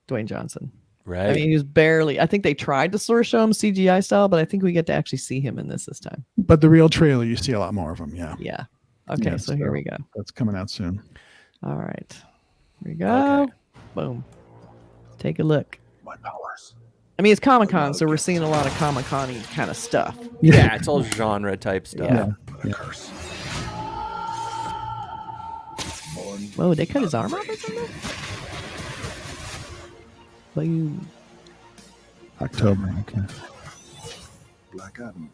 Dwayne Johnson. Right. I mean, he was barely. I think they tried to sort of show him CGI style, but I think we get to actually see him in this time. But the real trailer, you see a lot more of him. Yeah. Yeah. Okay, Yeah, so here we go. That's coming out soon. All right. Here we go. Okay. Boom. Take a look. My powers. I mean, it's Comic Con, so we're seeing a lot of Comic Con kind of stuff. Yeah, it's all genre type stuff. Yeah. Whoa, they cut his arm off or something? Boom. October. Okay. Black Adam.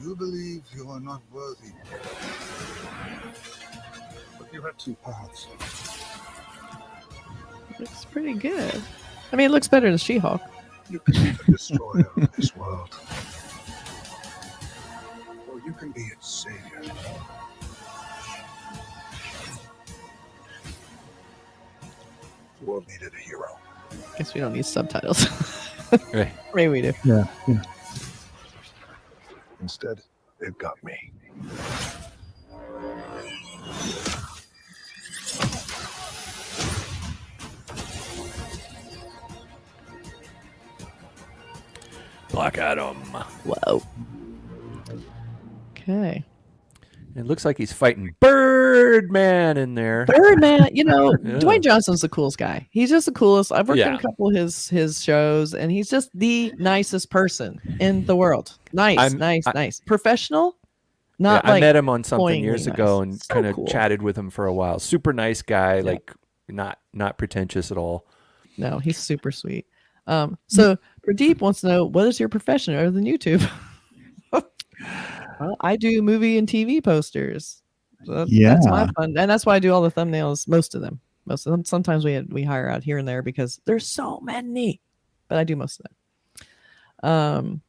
You believe you are not worthy. But you have two paths. Looks pretty good. I mean, it looks better than She-Hulk. You can be the destroyer of this world. Or you can be its savior. The world needed a hero. Guess we don't need subtitles. Right. Maybe we do. Yeah. Instead, they've got me. Black Adam. Whoa. Okay. It looks like he's fighting Birdman in there. Birdman, Yeah. Dwayne Johnson's the coolest guy. He's just the coolest. I've worked in Yeah. a couple of his shows, and he's just the nicest person in the world. Nice. Professional, not Yeah, like I met him on something years cloyingly ago nice. and So kind of cool. chatted with him for a while. Super nice guy, like not pretentious at all. No, he's super sweet. So Pradeep wants to know, what is your profession other than YouTube? Well, I do movie and TV posters. So that's my fun, and that's why I do all the thumbnails. Most of them. Sometimes we hire out here and there because there's so many, but I do most of them.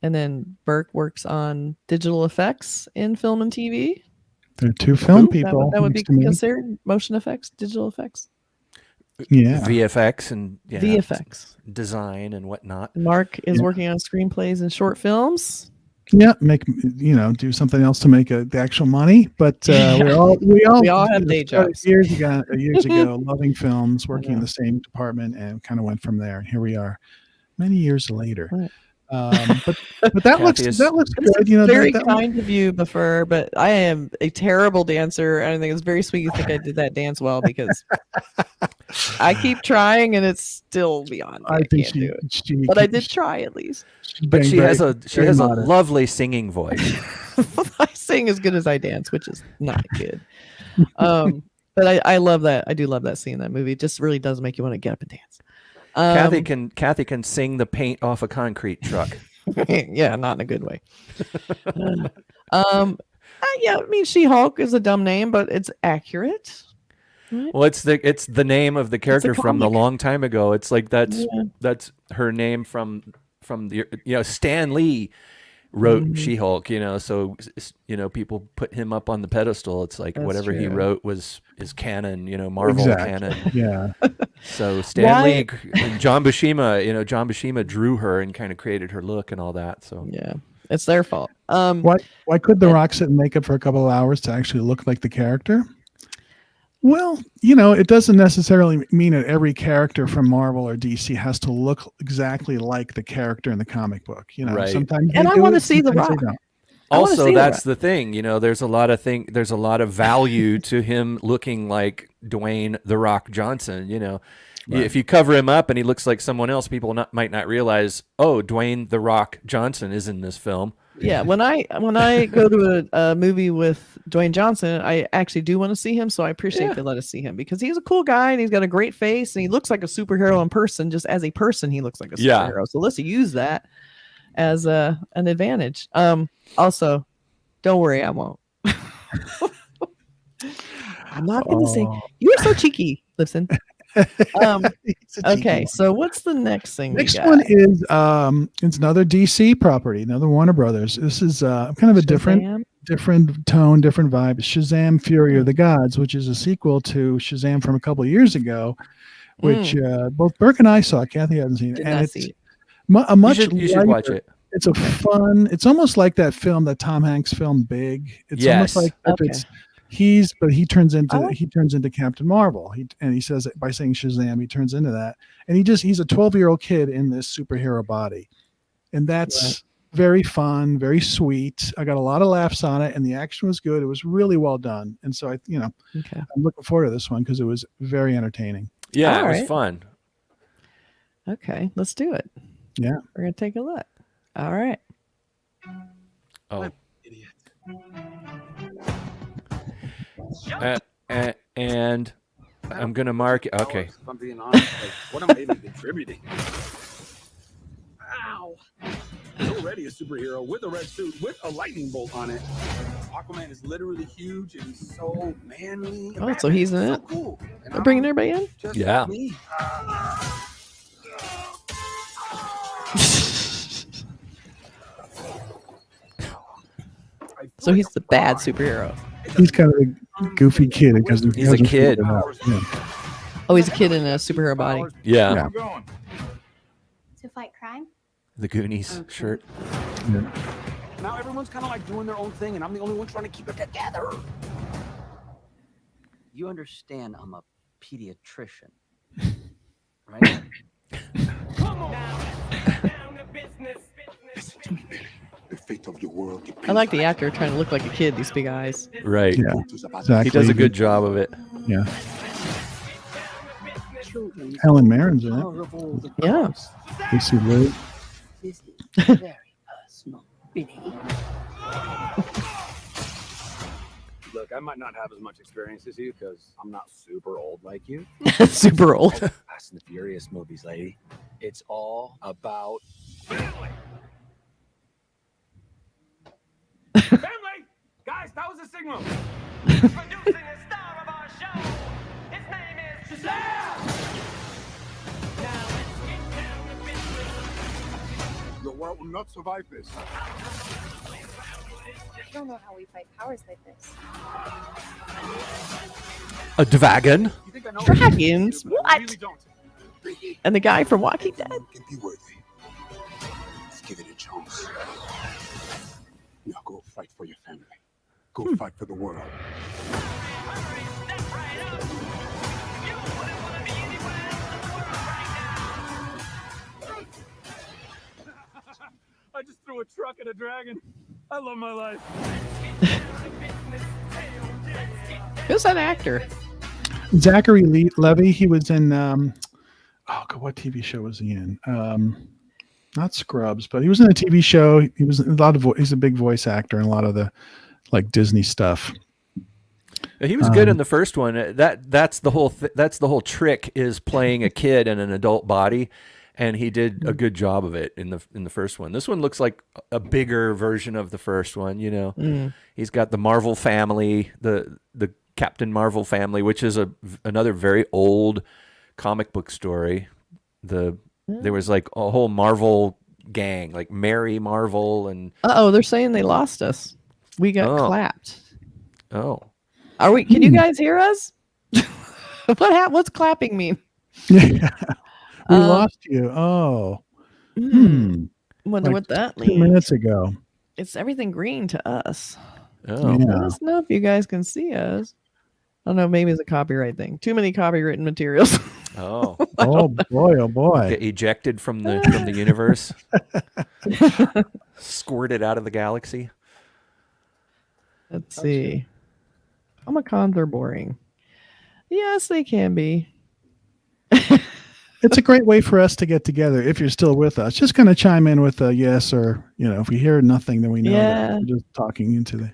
And then Burke works on digital effects in film and TV. They're two film people. That would be next to me. considered motion effects, digital effects. Yeah. VFX and VFX design and whatnot. Mark is working on screenplays and short films. Yeah, do something else to make the actual money. But we all have day jobs. years ago, loving films, working in the same department, and kind of went from there. And here we are, many years later. Right. But that looks good. Very that kind of you, Buffer, but I am a terrible dancer. And I think it's very sweet you think I did that dance well because I keep trying and it's still beyond me. I think can't do it. But I did try at least. But she has a lovely singing voice. I sing as good as I dance, which is not good. But I love that. I do love that scene in that movie. It just really does make you want to get up and dance. Kathy can sing the paint off a concrete truck. Yeah, not in a good way. Yeah, I mean, She-Hulk is a dumb name, but it's accurate. Right? Well, it's the name of the character from the long time ago. It's like that's her name from the Stan Lee wrote She-Hulk. So people put him up on the pedestal. It's like That's whatever he true. wrote is canon. Marvel canon. Yeah. So Stan Lee, John Buscema drew her and kind of created her look and all that. So yeah, it's their fault. Why could The Rock sit in makeup for a couple of hours to actually look like the character? Well, it doesn't necessarily mean that every character from Marvel or DC has to look exactly like the character in the comic book. Right. Sometimes And I want to see The sometimes Rock. they don't. also that's the thing. There's a lot of value to him looking like Dwayne The Rock Johnson. If you cover him up and he looks like someone else, people might not realize, oh, Dwayne The Rock Johnson is in this film. Yeah, when I go to a movie with Dwayne Johnson, I actually do want to see him, so I appreciate they let us see him because he's a cool guy and he's got a great face and he looks like a superhero in person. Just as a person, he looks like a superhero. So let's use that as an advantage. Also, don't worry, I won't. I'm not going to say you are so cheeky, Lipson. Okay, so what's the next thing? Next one is it's another DC property, another Warner Brothers. This is kind of a different tone, different vibe. Shazam: Fury of the Gods, which is a sequel to Shazam from a couple of years ago, which both Burke and I saw. Kathy hasn't seen it, and it's a much you should watch it. It's a fun. It's almost like that film, that Tom Hanks film, Big. It's almost like he turns into Captain Marvel. He says it by saying Shazam, he turns into that, and he's a 12-year-old kid in this superhero body, and that's very fun, very sweet. I got a lot of laughs on it, and the action was good. It was really well done, and so I'm looking forward to this one because it was very entertaining. Yeah, it was fun. Okay, let's do it. Yeah, we're gonna take a look. All right. Oh. And I'm gonna mark it. Okay. If I'm being honest, like, what am I even contributing? Ow! He's already a superhero with a red suit with a lightning bolt on it. Aquaman is literally huge and he's so manly. Oh, so he's in it. Cool. They're bringing everybody in. Yeah. So he's the bad superhero. He's kind of a goofy kid because he's a kid. Oh, he's a kid in a superhero body. Yeah. To fight crime? The Goonies shirt. Yeah. Now everyone's kind of like doing their own thing, and I'm the only one trying to keep it together. You understand I'm a pediatrician, right? Come on. The fate of the world. I like the actor trying to look like a kid. These big eyes. Right. Yeah. Exactly. He does a good job of it. Yeah. Helen Mirren's in it. Yeah. Lucy Liu. This is very personal, Vinny. Look, I might not have as much experience as you because I'm not super old like you. Super old. Fast and the Furious movies, lady. It's all about family. Family! Guys, that was a signal. Introducing the star of our show. His name is Shazam! Now let's get down to business. The world will not survive this. I don't know how we fight powers like this. A dragon. Dragons? What? And the guy from Walking Dead? Can be worthy. Let's give it a chance. Now go fight for your family. Go fight for the world. I just threw a truck at a dragon. I love my life. Who's that actor? Zachary Levy. He was in what TV show was he in? Not Scrubs, but he was in a TV show. He was in a lot of he's a big voice actor in a lot of the like Disney stuff. He was good in the first one. That's the whole trick is playing a kid in an adult body, and he did a good job of it in the first one. This one looks like a bigger version of the first one. You know, he's got the Marvel family, the Captain Marvel family, which is another very old comic book story. There was like a whole Marvel gang, like Mary Marvel and. They're saying they lost us. We got clapped. Oh. Are we? Can you guys hear us? What's clapping mean? Yeah. We lost you. Oh. Wonder Like what that 2 means. minutes ago. It's everything green to us. Oh. Yeah. Let us know if you guys can see us. I don't know. Maybe it's a copyright thing. Too many copywritten materials. Oh. Oh boy. Get ejected from the universe. Squirted out of the galaxy. Let's see. Comic-Cons are boring. Yes, they can be. It's a great way for us to get together. If you're still with us, just kind of chime in with a yes, or if we hear nothing, then we know that we're just talking into the.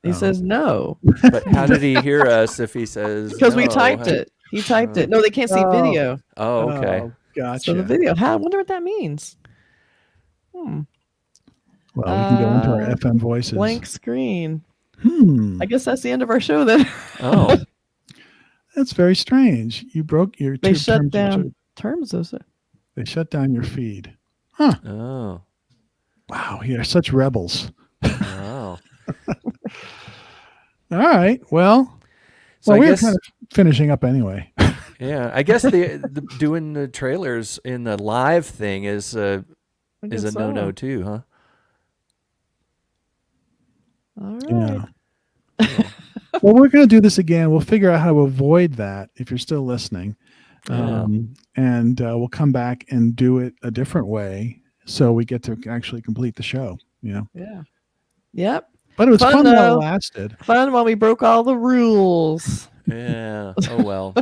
He says no. But how did he hear us if he says Because we no? typed it. He typed it. No, they can't see video. Oh, okay. Gotcha. So the video. I wonder what that means. Well, we can go into our FM voices. Blank screen. I guess that's the end of our show then. Oh. That's very strange. You broke your. They shut down terms of it. They shut down your feed. Huh. Oh. Wow, you're such rebels. Wow. All right. Well, So I we're guess- kind of finishing up anyway. Yeah, I guess the doing the trailers in the live thing is a guess no-no so. too, huh? All right. Yeah. Well, we're going to do this again. We'll figure out how to avoid that if you're still listening. And we'll come back and do it a different way so we get to actually complete the show. Yeah. Yep. But it was fun while though. it lasted. Fun while we broke all the rules. Yeah. Oh, well.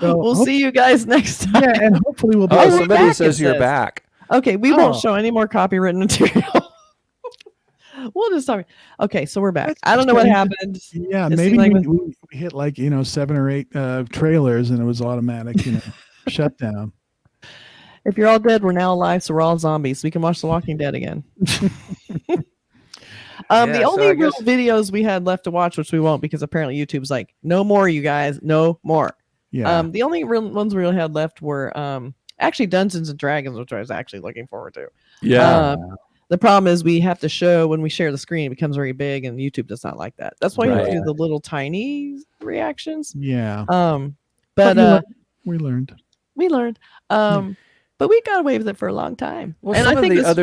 We'll see you guys next time. Yeah, and hopefully we'll be Oh, able to- somebody back, says it you're says. back. Okay, we won't Oh. show any more copywritten material. We'll just talk. Okay, so we're back. I don't know what happened. Yeah, It maybe seemed like we hit like 7 or 8 trailers and it was automatic shut down. If you're all dead, we're now alive, so we're all zombies. We can watch The Walking Dead again. The so only I real guess- videos we had left to watch, which we won't because apparently YouTube's like, no more, you guys, no more. Yeah. The only real ones we really had left were actually Dungeons and Dragons, which I was actually looking forward to. Yeah. The problem is we have to show when we share the screen, it becomes very big, and YouTube does not like that. That's why you have to do the little tiny reactions. Yeah. But we learned. we learned. But we got away with it for a long time. Well, and some I think of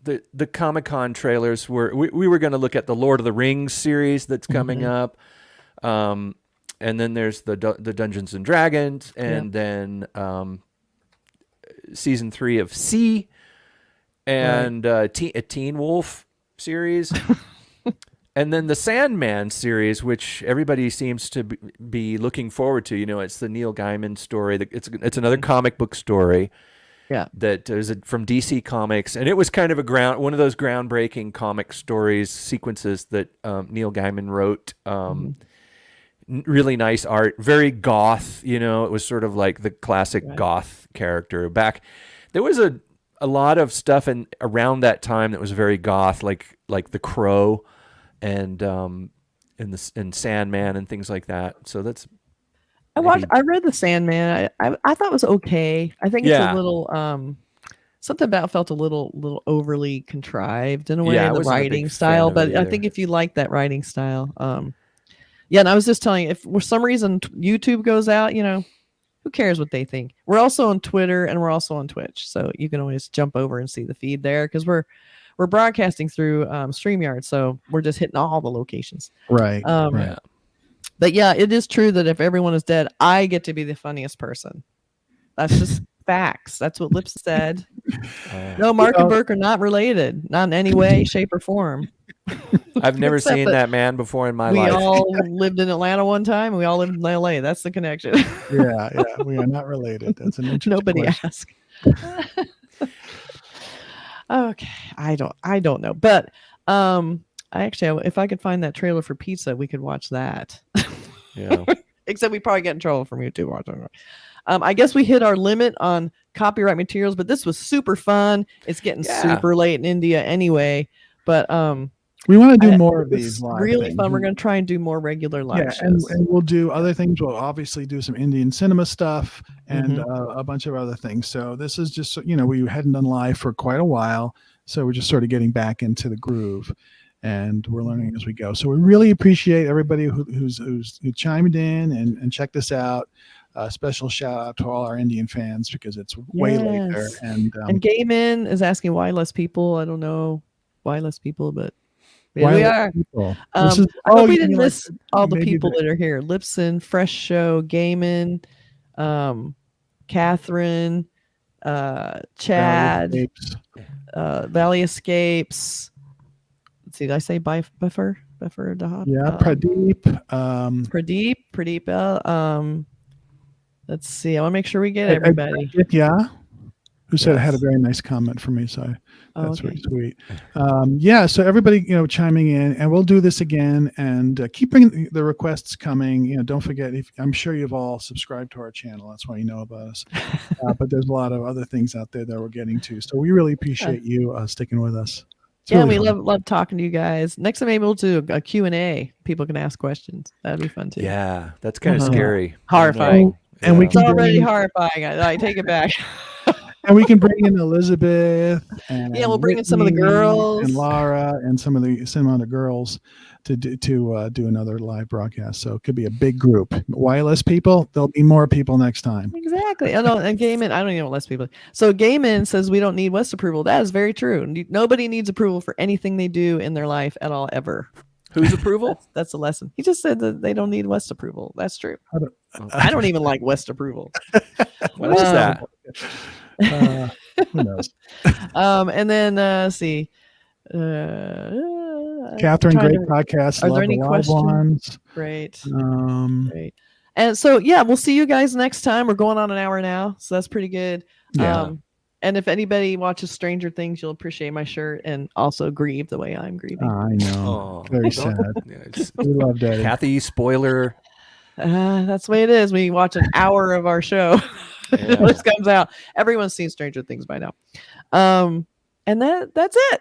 the Comic-Con trailers were we were going to look at the Lord of the Rings series that's coming up, and then there's the Dungeons and Dragons, and then season 3 of C, and a Teen Wolf series, and then the Sandman series, which everybody seems to be looking forward to. It's the Neil Gaiman story. It's another comic book story. Yeah, that is from DC Comics, and it was kind of one of those groundbreaking comic stories sequences that Neil Gaiman wrote. Really nice art, very goth. It was sort of like the classic goth character. There was a lot of stuff around that time that was very goth, like The Crow, and Sandman and things like that. So that's. I read the Sandman. I thought it was okay. I think it's a little something about felt a little overly contrived in a way, Yeah, I in the wasn't a big writing fan style. of But it I either. think if you like that writing style, yeah. And I was just telling you, if for some reason YouTube goes out, who cares what they think? We're also on Twitter and we're also on Twitch, so you can always jump over and see the feed there because we're broadcasting through StreamYard, so we're just hitting all the locations. Right. Right. But yeah, it is true that if everyone is dead, I get to be the funniest person. That's just facts. That's what Lips said. No, Mark and Burke are not related, not in any way, shape, or form. I've never Except seen that that man before in my we life. all lived in Atlanta one time, and we all lived in LA. That's the connection. Yeah, we are not related. That's an interesting Nobody question. asked. Okay, I don't know, but I actually, if I could find that trailer for Pizza, we could watch that. Yeah. Except we probably get in trouble from YouTube watching. I guess we hit our limit on copyright materials, but this was super fun. It's getting super late in India anyway, but We want to do more of these live really things. fun. We're going to try and do more regular live Yeah, shows. and we'll do other things. We'll obviously do some Indian cinema stuff and a bunch of other things. So this is just, we hadn't done live for quite a while. So we're just sort of getting back into the groove and we're learning as we go. So we really appreciate everybody who chimed in and checked us out. Special shout out to all our Indian fans because it's way late there. And Gayman is asking why less people. I don't know why less people, but here why we less are. people? I This is- hope we you didn't mean miss all the maybe people that are here. Lipson, Fresh Show, Gayman, Catherine, Chad, Valley Escapes. Let's see, did I say Buffer Dahab? Yeah, Pradeep. Pradeep. Let's see. I want to make sure we get everybody. Yeah. Who said it had a Yes. very nice comment for me. So that's Okay. very sweet. Yeah. So everybody, chiming in, and we'll do this again, and keep bringing the requests coming. Don't forget, I'm sure you've all subscribed to our channel. That's why you know about us. But there's a lot of other things out there that we're getting to. So we really appreciate you sticking with us. It's Yeah, really we fun. love talking to you guys. Next time maybe we'll do a Q&A. People can ask questions. That'd be fun too. Yeah, that's kind of scary. Horrifying. And we It's can already bring, horrifying. I take it back. and we can bring in Elizabeth and Yeah, we'll bring in some of the Whitney girls. and Laura and some of the Cinemondo girls to do another live broadcast. So it could be a big group. Why less people? There'll be more people next time. Exactly. And Gaiman, I don't even know less people. So Gaiman says we don't need West approval. That is very true. Nobody needs approval for anything they do in their life at all, ever. Whose approval? That's a lesson. He just said that they don't need West approval. That's true. I don't even like West approval. What is that? Who knows? And then let's see. Catherine, great podcast. Are Love there any the live questions? ones. Great. Um, Great. And so yeah, we'll see you guys next time. We're going on an hour now, so that's pretty good. Yeah. And if anybody watches Stranger Things, you'll appreciate my shirt and also grieve the way I'm grieving. I know. Very sad. It's- We love Daddy. Kathy, spoiler. That's the way it is. We watch an hour of our show. This comes out. Everyone's seen Stranger Things by now. And that's it.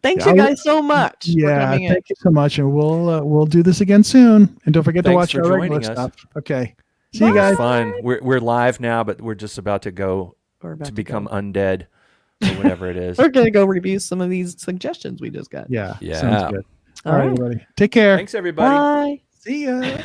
Thanks you guys so much. for Yeah, coming in. thank you so much, and we'll do this again soon. And don't forget to Thanks watch for our regular joining us. stuff. Okay, see you guys. It's fun. We're live now, but we're just about to go to become undead or whatever it is. We're gonna go review some of these suggestions we just got. Yeah, Yeah. sounds good. All right, right. everybody, take care. Thanks, everybody. Bye. See ya.